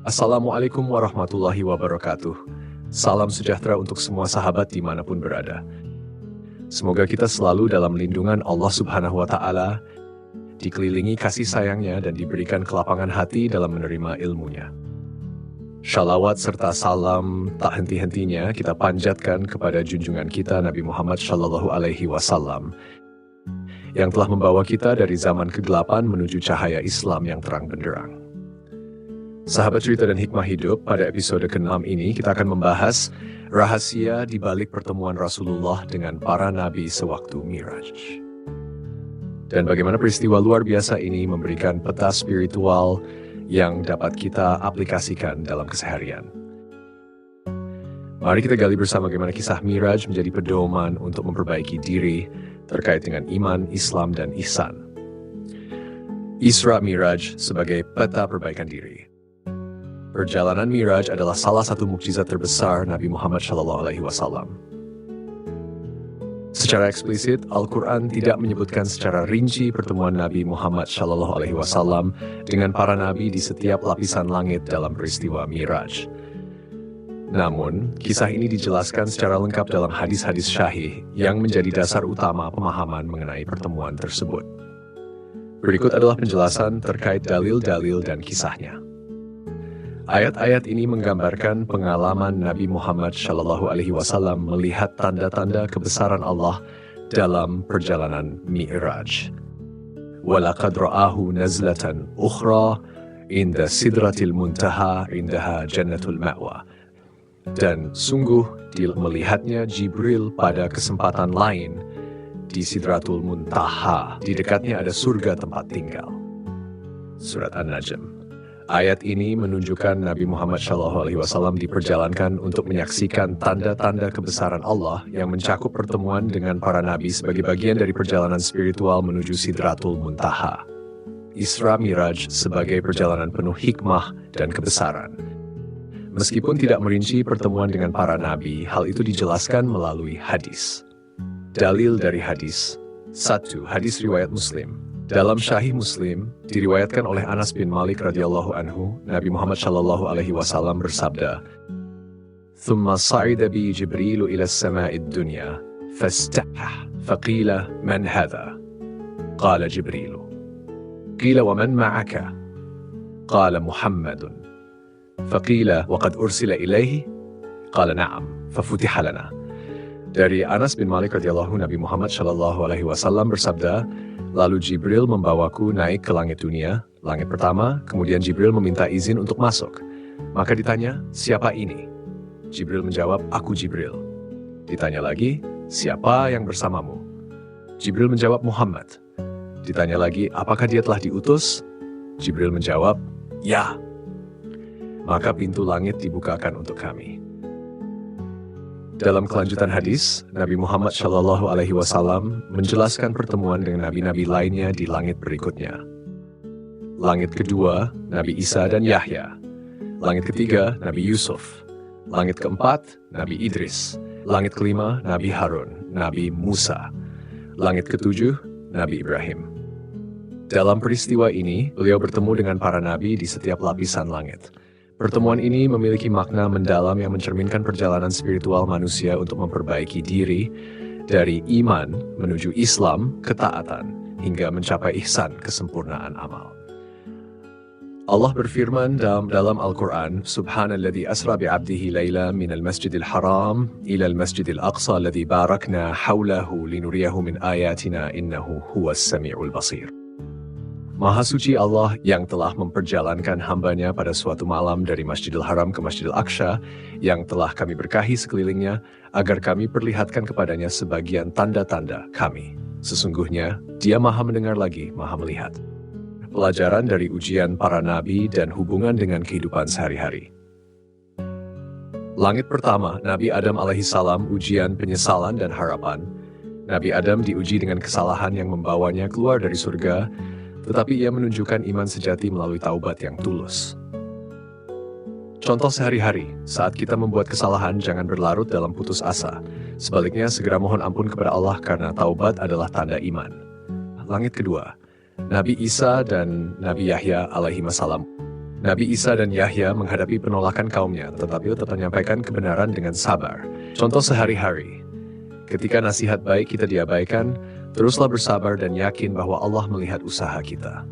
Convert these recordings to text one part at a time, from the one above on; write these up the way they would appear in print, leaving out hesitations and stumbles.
Assalamualaikum warahmatullahi wabarakatuh. Salam sejahtera untuk semua sahabat dimanapun berada. Semoga kita selalu dalam lindungan Allah Subhanahu wa Ta'ala, dikelilingi kasih sayangnya dan diberikan kelapangan hati dalam menerima ilmunya. Shalawat serta salam tak henti-hentinya kita panjatkan kepada junjungan kita Nabi Muhammad Shallallahu Alaihi Wasallam yang telah membawa kita dari zaman kegelapan menuju cahaya Islam yang terang benderang. Sahabat cerita dan hikmah hidup, pada episode ke-6 ini kita akan membahas rahasia di balik pertemuan Rasulullah dengan para nabi sewaktu Miraj. Dan bagaimana peristiwa luar biasa ini memberikan peta spiritual yang dapat kita aplikasikan dalam keseharian. Mari kita gali bersama bagaimana kisah Miraj menjadi pedoman untuk memperbaiki diri terkait dengan iman, Islam, dan ihsan. Isra Miraj sebagai peta perbaikan diri. Perjalanan Miraj adalah salah satu mukjizat terbesar Nabi Muhammad SAW. Secara eksplisit, Al-Quran tidak menyebutkan secara rinci pertemuan Nabi Muhammad SAW dengan para nabi di setiap lapisan langit dalam peristiwa Miraj. Namun, kisah ini dijelaskan secara lengkap dalam hadis-hadis syahih yang menjadi dasar utama pemahaman mengenai pertemuan tersebut. Berikut adalah penjelasan terkait dalil-dalil dan kisahnya. Ayat-ayat ini menggambarkan pengalaman Nabi Muhammad SAW melihat tanda-tanda kebesaran Allah dalam perjalanan Mi'raj. Walaqad ra'ahu nazlatan ukhra inda sidratil muntaha indaha jannatul ma'wa. Dan sungguh melihatnya Jibril pada kesempatan lain di Sidratul Muntaha. Di dekatnya ada surga tempat tinggal. Surat An-Najm. Ayat ini menunjukkan Nabi Muhammad SAW diperjalankan untuk menyaksikan tanda-tanda kebesaran Allah yang mencakup pertemuan dengan para nabi sebagai bagian dari perjalanan spiritual menuju Sidratul Muntaha. Isra Miraj sebagai perjalanan penuh hikmah dan kebesaran. Meskipun tidak merinci pertemuan dengan para nabi, hal itu dijelaskan melalui hadis. Dalil dari hadis. 1. Hadis riwayat Muslim. Dalam Sahih Muslim, diriwayatkan oleh Anas bin Malik radhiyallahu anhu, Nabi Muhammad shallallahu alaihi wasallam bersabda, "Thumma sa'ida bi Jibril ila as-sama'id dunya, fastahah, faqila man hadha? Qala Jibril. Qila wa man ma'aka? Qala Muhammadun. Faqila wa qad ursila ilayhi? Qala na'am, fafutiha lana." Dari Anas bin Malik radhiyallahu Nabi Muhammad shallallahu alaihi wasallam bersabda, lalu Jibril membawaku naik ke langit dunia, langit pertama, kemudian Jibril meminta izin untuk masuk. Maka ditanya, siapa ini? Jibril menjawab, aku Jibril. Ditanya lagi, siapa yang bersamamu? Jibril menjawab, Muhammad. Ditanya lagi, apakah dia telah diutus? Jibril menjawab, ya. Maka pintu langit dibukakan untuk kami. Dalam kelanjutan hadis, Nabi Muhammad SAW menjelaskan pertemuan dengan nabi-nabi lainnya di langit berikutnya. Langit kedua, Nabi Isa dan Yahya. Langit ketiga, Nabi Yusuf. Langit keempat, Nabi Idris. Langit kelima, Nabi Harun, Nabi Musa. Langit ketujuh, Nabi Ibrahim. Dalam peristiwa ini, beliau bertemu dengan para nabi di setiap lapisan langit. Pertemuan ini memiliki makna mendalam yang mencerminkan perjalanan spiritual manusia untuk memperbaiki diri dari iman menuju Islam, ketaatan, hingga mencapai ihsan, kesempurnaan amal. Allah berfirman dalam Al-Quran, Subhanalladzi asra bi'abdihi layla minal masjidil haram ilal masjidil aqsa alladzi barakna hawlahu linuriyahu min ayatina innahu huwas sami'ul basir. Maha suci Allah yang telah memperjalankan hambanya pada suatu malam dari Masjidil Haram ke Masjidil Aqsa yang telah kami berkahi sekelilingnya agar kami perlihatkan kepadanya sebagian tanda-tanda kami. Sesungguhnya dia maha mendengar lagi, maha melihat. Pelajaran dari ujian para nabi dan hubungan dengan kehidupan sehari-hari. Langit pertama, Nabi Adam alaihissalam, ujian penyesalan dan harapan. Nabi Adam diuji dengan kesalahan yang membawanya keluar dari surga, tetapi ia menunjukkan iman sejati melalui taubat yang tulus. Contoh sehari-hari, saat kita membuat kesalahan, jangan berlarut dalam putus asa. Sebaliknya, segera mohon ampun kepada Allah karena taubat adalah tanda iman. Langit kedua, Nabi Isa dan Nabi Yahya alaihi wassalam. Nabi Isa dan Yahya menghadapi penolakan kaumnya, tetapi tetap menyampaikan kebenaran dengan sabar. Contoh sehari-hari. Ketika nasihat baik kita diabaikan, teruslah bersabar dan yakin bahwa Allah melihat usaha kita.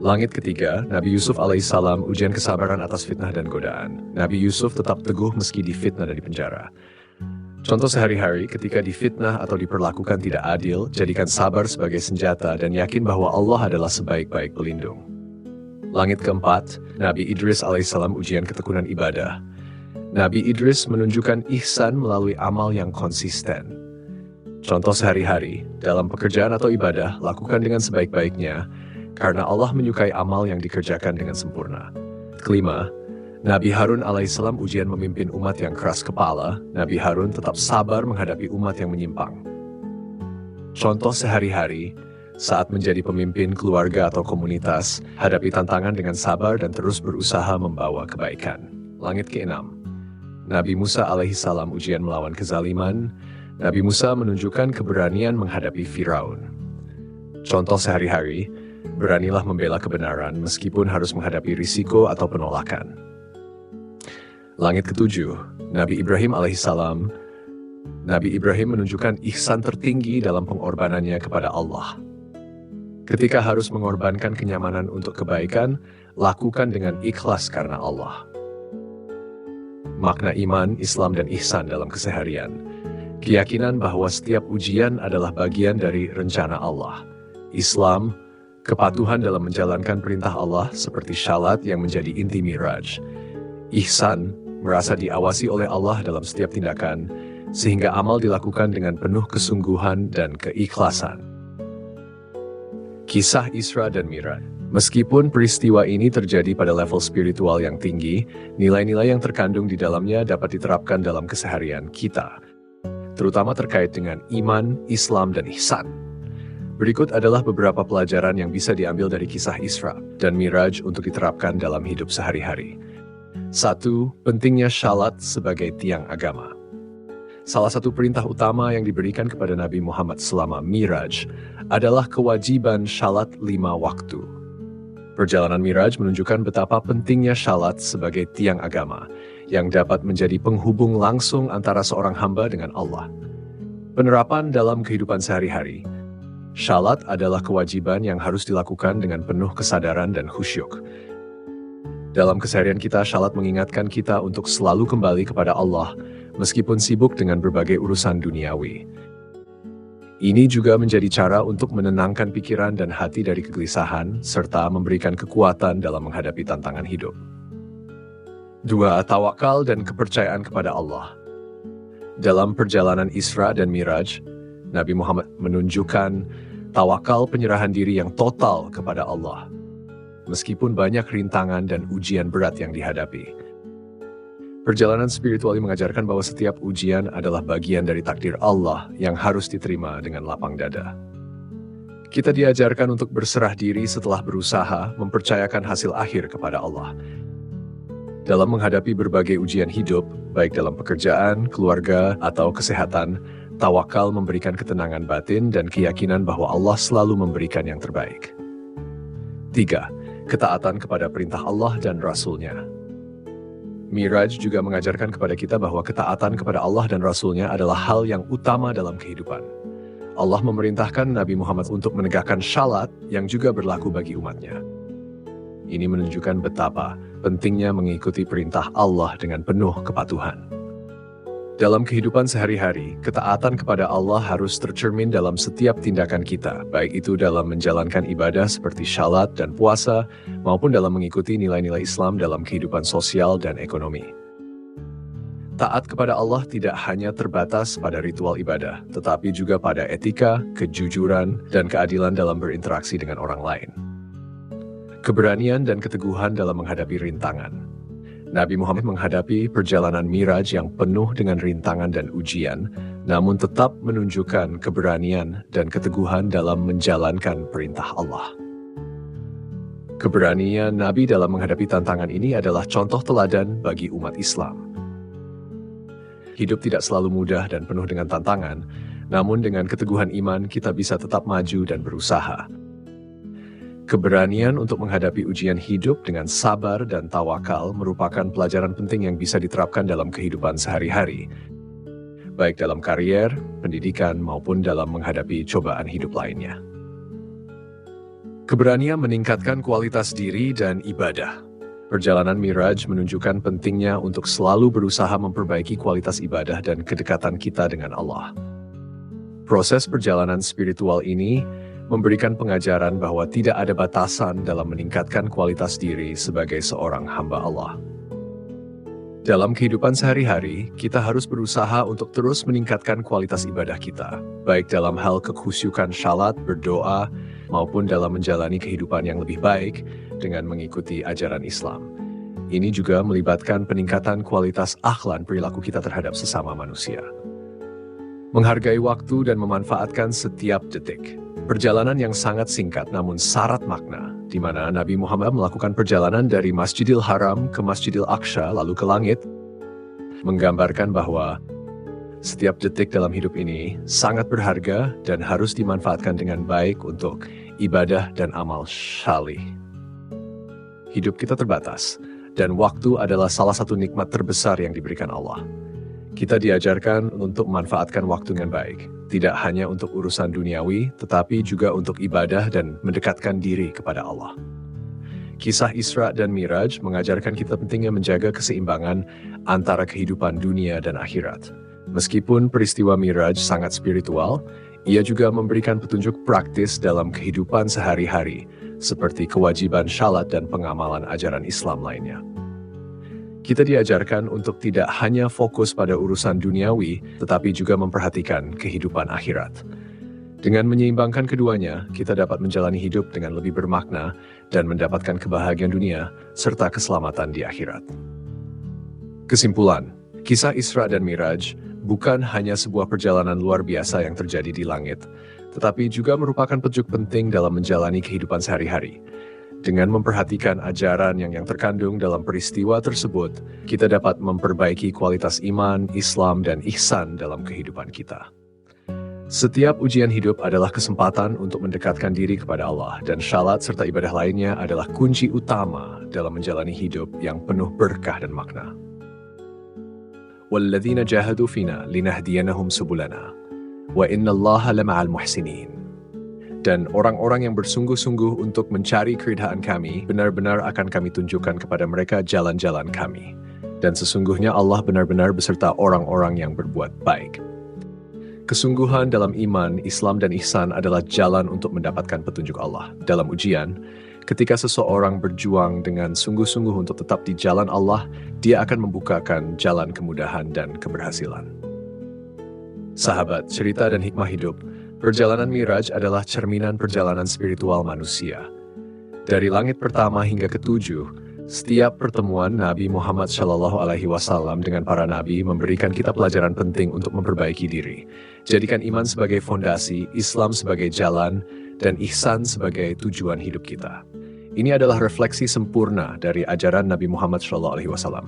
Langit ketiga, Nabi Yusuf alaihissalam ujian kesabaran atas fitnah dan godaan. Nabi Yusuf tetap teguh meski difitnah dan dipenjara. Contoh sehari-hari, ketika difitnah atau diperlakukan tidak adil, jadikan sabar sebagai senjata dan yakin bahwa Allah adalah sebaik-baik pelindung. Langit keempat, Nabi Idris alaihissalam ujian ketekunan ibadah. Nabi Idris menunjukkan ihsan melalui amal yang konsisten. Contoh sehari-hari, dalam pekerjaan atau ibadah, lakukan dengan sebaik-baiknya, karena Allah menyukai amal yang dikerjakan dengan sempurna. Kelima, Nabi Harun alaihissalam ujian memimpin umat yang keras kepala. Nabi Harun tetap sabar menghadapi umat yang menyimpang. Contoh sehari-hari, saat menjadi pemimpin keluarga atau komunitas, hadapi tantangan dengan sabar dan terus berusaha membawa kebaikan. Langit keenam, Nabi Musa alaihissalam ujian melawan kezaliman. Nabi Musa menunjukkan keberanian menghadapi Firaun. Contoh sehari-hari, beranilah membela kebenaran meskipun harus menghadapi risiko atau penolakan. Langit ketujuh, Nabi Ibrahim alaihissalam. Nabi Ibrahim menunjukkan ihsan tertinggi dalam pengorbanannya kepada Allah. Ketika harus mengorbankan kenyamanan untuk kebaikan, lakukan dengan ikhlas karena Allah. Makna iman, Islam, dan ihsan dalam keseharian. Keyakinan bahwa setiap ujian adalah bagian dari rencana Allah. Islam, kepatuhan dalam menjalankan perintah Allah seperti syalat yang menjadi inti Miraj. Ihsan, merasa diawasi oleh Allah dalam setiap tindakan, sehingga amal dilakukan dengan penuh kesungguhan dan keikhlasan. Kisah Isra dan Miraj. Meskipun peristiwa ini terjadi pada level spiritual yang tinggi, nilai-nilai yang terkandung di dalamnya dapat diterapkan dalam keseharian kita, terutama terkait dengan iman, Islam, dan ihsan. Berikut adalah beberapa pelajaran yang bisa diambil dari kisah Isra dan Miraj untuk diterapkan dalam hidup sehari-hari. 1. Pentingnya syalat sebagai tiang agama. Salah satu perintah utama yang diberikan kepada Nabi Muhammad selama Miraj adalah kewajiban syalat 5 waktu. Perjalanan Miraj menunjukkan betapa pentingnya syalat sebagai tiang agama yang dapat menjadi penghubung langsung antara seorang hamba dengan Allah. Penerapan dalam kehidupan sehari-hari. Syalat adalah kewajiban yang harus dilakukan dengan penuh kesadaran dan khusyuk. Dalam keseharian kita, syalat mengingatkan kita untuk selalu kembali kepada Allah, meskipun sibuk dengan berbagai urusan duniawi. Ini juga menjadi cara untuk menenangkan pikiran dan hati dari kegelisahan, serta memberikan kekuatan dalam menghadapi tantangan hidup. 2. Tawakal dan kepercayaan kepada Allah. Dalam perjalanan Isra dan Miraj, Nabi Muhammad menunjukkan tawakal penyerahan diri yang total kepada Allah, meskipun banyak rintangan dan ujian berat yang dihadapi. Perjalanan spiritual ini mengajarkan bahwa setiap ujian adalah bagian dari takdir Allah yang harus diterima dengan lapang dada. Kita diajarkan untuk berserah diri setelah berusaha mempercayakan hasil akhir kepada Allah. Dalam menghadapi berbagai ujian hidup, baik dalam pekerjaan, keluarga, atau kesehatan, tawakal memberikan ketenangan batin dan keyakinan bahwa Allah selalu memberikan yang terbaik. 3. Ketaatan kepada perintah Allah dan Rasul-Nya. Miraj juga mengajarkan kepada kita bahwa ketaatan kepada Allah dan Rasul-Nya adalah hal yang utama dalam kehidupan. Allah memerintahkan Nabi Muhammad untuk menegakkan syalat yang juga berlaku bagi umatnya. Ini menunjukkan betapa pentingnya mengikuti perintah Allah dengan penuh kepatuhan. Dalam kehidupan sehari-hari, ketaatan kepada Allah harus tercermin dalam setiap tindakan kita, baik itu dalam menjalankan ibadah seperti syalat dan puasa, maupun dalam mengikuti nilai-nilai Islam dalam kehidupan sosial dan ekonomi. Taat kepada Allah tidak hanya terbatas pada ritual ibadah, tetapi juga pada etika, kejujuran, dan keadilan dalam berinteraksi dengan orang lain. Keberanian dan keteguhan dalam menghadapi rintangan. Nabi Muhammad menghadapi perjalanan Miraj yang penuh dengan rintangan dan ujian, namun tetap menunjukkan keberanian dan keteguhan dalam menjalankan perintah Allah. Keberanian Nabi dalam menghadapi tantangan ini adalah contoh teladan bagi umat Islam. Hidup tidak selalu mudah dan penuh dengan tantangan, namun dengan keteguhan iman kita bisa tetap maju dan berusaha. Keberanian untuk menghadapi ujian hidup dengan sabar dan tawakal merupakan pelajaran penting yang bisa diterapkan dalam kehidupan sehari-hari, baik dalam karier, pendidikan, maupun dalam menghadapi cobaan hidup lainnya. Keberanian meningkatkan kualitas diri dan ibadah. Perjalanan Miraj menunjukkan pentingnya untuk selalu berusaha memperbaiki kualitas ibadah dan kedekatan kita dengan Allah. Proses perjalanan spiritual ini memberikan pengajaran bahwa tidak ada batasan dalam meningkatkan kualitas diri sebagai seorang hamba Allah. Dalam kehidupan sehari-hari, kita harus berusaha untuk terus meningkatkan kualitas ibadah kita, baik dalam hal kekhusyukan syalat, berdoa, maupun dalam menjalani kehidupan yang lebih baik dengan mengikuti ajaran Islam. Ini juga melibatkan peningkatan kualitas akhlak perilaku kita terhadap sesama manusia. Menghargai waktu dan memanfaatkan setiap detik. Perjalanan yang sangat singkat namun syarat makna, di mana Nabi Muhammad melakukan perjalanan dari Masjidil Haram ke Masjidil Aqsa lalu ke langit, menggambarkan bahwa setiap detik dalam hidup ini sangat berharga dan harus dimanfaatkan dengan baik untuk ibadah dan amal salih. Hidup kita terbatas, dan waktu adalah salah satu nikmat terbesar yang diberikan Allah. Kita diajarkan untuk memanfaatkan waktu dengan baik, tidak hanya untuk urusan duniawi, tetapi juga untuk ibadah dan mendekatkan diri kepada Allah. Kisah Isra dan Miraj mengajarkan kita pentingnya menjaga keseimbangan antara kehidupan dunia dan akhirat. Meskipun peristiwa Miraj sangat spiritual, ia juga memberikan petunjuk praktis dalam kehidupan sehari-hari, seperti kewajiban syalat dan pengamalan ajaran Islam lainnya. Kita diajarkan untuk tidak hanya fokus pada urusan duniawi, tetapi juga memperhatikan kehidupan akhirat. Dengan menyeimbangkan keduanya, kita dapat menjalani hidup dengan lebih bermakna dan mendapatkan kebahagiaan dunia serta keselamatan di akhirat. Kesimpulan, kisah Isra dan Miraj bukan hanya sebuah perjalanan luar biasa yang terjadi di langit, tetapi juga merupakan petunjuk penting dalam menjalani kehidupan sehari-hari. Dengan memperhatikan ajaran yang terkandung dalam peristiwa tersebut, kita dapat memperbaiki kualitas iman, Islam, dan ihsan dalam kehidupan kita. Setiap ujian hidup adalah kesempatan untuk mendekatkan diri kepada Allah, dan syalat serta ibadah lainnya adalah kunci utama dalam menjalani hidup yang penuh berkah dan makna. وَالَّذِينَ جَاهَدُوا فِينَا لِنَهْدِيَنَّهُمْ سُبُلَنَا وَإِنَّ اللَّهَ لَمَعَ الْمُحْسِنِينَ. Dan orang-orang yang bersungguh-sungguh untuk mencari keridhaan kami, benar-benar akan kami tunjukkan kepada mereka jalan-jalan kami. Dan sesungguhnya Allah benar-benar beserta orang-orang yang berbuat baik. Kesungguhan dalam iman, Islam, dan ihsan adalah jalan untuk mendapatkan petunjuk Allah. Dalam ujian, ketika seseorang berjuang dengan sungguh-sungguh untuk tetap di jalan Allah, dia akan membukakan jalan kemudahan dan keberhasilan. Sahabat, cerita dan hikmah hidup, perjalanan Miraj adalah cerminan perjalanan spiritual manusia. Dari langit pertama hingga ketujuh, setiap pertemuan Nabi Muhammad SAW dengan para nabi memberikan kita pelajaran penting untuk memperbaiki diri. Jadikan iman sebagai fondasi, Islam sebagai jalan, dan ihsan sebagai tujuan hidup kita. Ini adalah refleksi sempurna dari ajaran Nabi Muhammad SAW.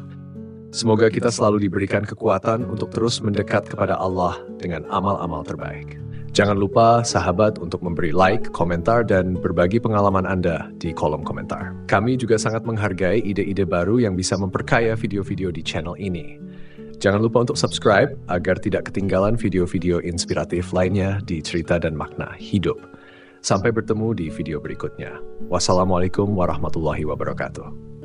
Semoga kita selalu diberikan kekuatan untuk terus mendekat kepada Allah dengan amal-amal terbaik. Jangan lupa, sahabat, untuk memberi like, komentar, dan berbagi pengalaman Anda di kolom komentar. Kami juga sangat menghargai ide-ide baru yang bisa memperkaya video-video di channel ini. Jangan lupa untuk subscribe agar tidak ketinggalan video-video inspiratif lainnya di Cerita dan Makna Hidup. Sampai bertemu di video berikutnya. Wassalamualaikum warahmatullahi wabarakatuh.